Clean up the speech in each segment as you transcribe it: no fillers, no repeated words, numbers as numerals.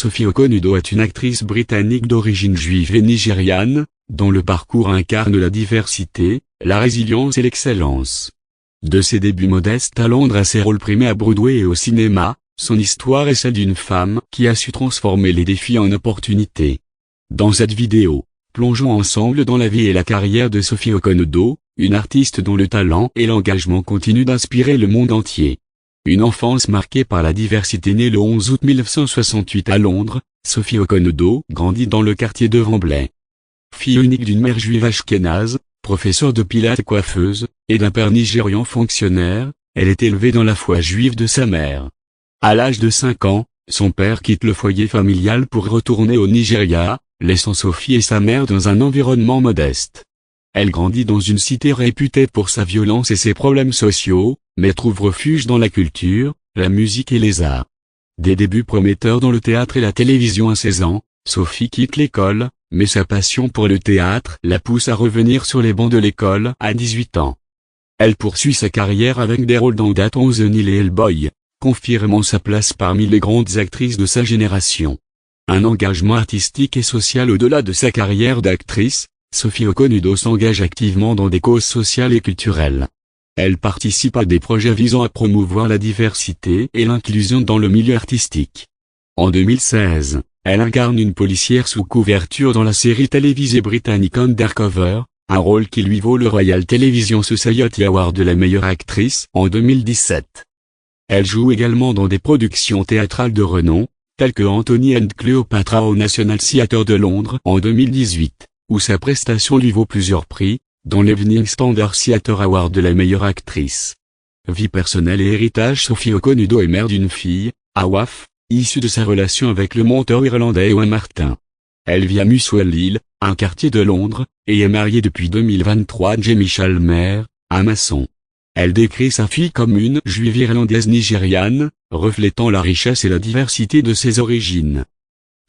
Sophie Okonedo est une actrice britannique d'origine juive et nigériane, dont le parcours incarne la diversité, la résilience et l'excellence. De ses débuts modestes à Londres à ses rôles primés à Broadway et au cinéma, son histoire est celle d'une femme qui a su transformer les défis en opportunités. Dans cette vidéo, plongeons ensemble dans la vie et la carrière de Sophie Okonedo, une artiste dont le talent et l'engagement continuent d'inspirer le monde entier. Une enfance marquée par la diversité. Née le 11 août 1968 à Londres, Sophie Okonedo grandit dans le quartier de Wembley. Fille unique d'une mère juive ashkénaze, professeure de pilates coiffeuse, et d'un père nigérian fonctionnaire, elle est élevée dans la foi juive de sa mère. À l'âge de 5 ans, son père quitte le foyer familial pour retourner au Nigeria, laissant Sophie et sa mère dans un environnement modeste. Elle grandit dans une cité réputée pour sa violence et ses problèmes sociaux, mais trouve refuge dans la culture, la musique et les arts. Des débuts prometteurs dans le théâtre et la télévision à 16 ans, Sophie quitte l'école, mais sa passion pour le théâtre la pousse à revenir sur les bancs de l'école à 18 ans. Elle poursuit sa carrière avec des rôles dans That on the Nile et Hellboy, confirmant sa place parmi les grandes actrices de sa génération. Un engagement artistique et social au-delà de sa carrière d'actrice, Sophie Okonedo s'engage activement dans des causes sociales et culturelles. Elle participe à des projets visant à promouvoir la diversité et l'inclusion dans le milieu artistique. En 2016, elle incarne une policière sous couverture dans la série télévisée britannique Undercover, un rôle qui lui vaut le Royal Television Society Award de la meilleure actrice en 2017. Elle joue également dans des productions théâtrales de renom, telles que Anthony and Cleopatra au National Theatre de Londres en 2018, où sa prestation lui vaut plusieurs prix, dont l'Evening Standard Theatre Award de la meilleure actrice. Vie personnelle et héritage. Sophie Okonedo est mère d'une fille, Awaf, issue de sa relation avec le monteur irlandais Eoin Martin. Elle vit à Muswell Hill, un quartier de Londres, et est mariée depuis 2023 à Jamie Chalmer, un maçon. Elle décrit sa fille comme une juive irlandaise nigériane, reflétant la richesse et la diversité de ses origines.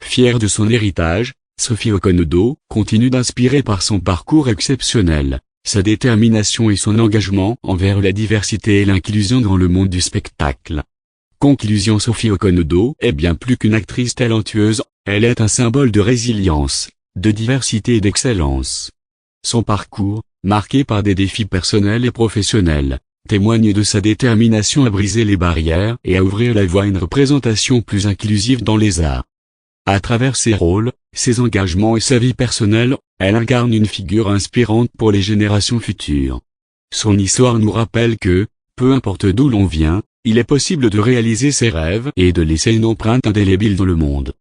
Fière de son héritage, Sophie Okonedo continue d'inspirer par son parcours exceptionnel, sa détermination et son engagement envers la diversité et l'inclusion dans le monde du spectacle. Conclusion. Sophie Okonedo est bien plus qu'une actrice talentueuse, elle est un symbole de résilience, de diversité et d'excellence. Son parcours, marqué par des défis personnels et professionnels, témoigne de sa détermination à briser les barrières et à ouvrir la voie à une représentation plus inclusive dans les arts. À travers ses rôles, ses engagements et sa vie personnelle, elle incarne une figure inspirante pour les générations futures. Son histoire nous rappelle que, peu importe d'où l'on vient, il est possible de réaliser ses rêves et de laisser une empreinte indélébile dans le monde.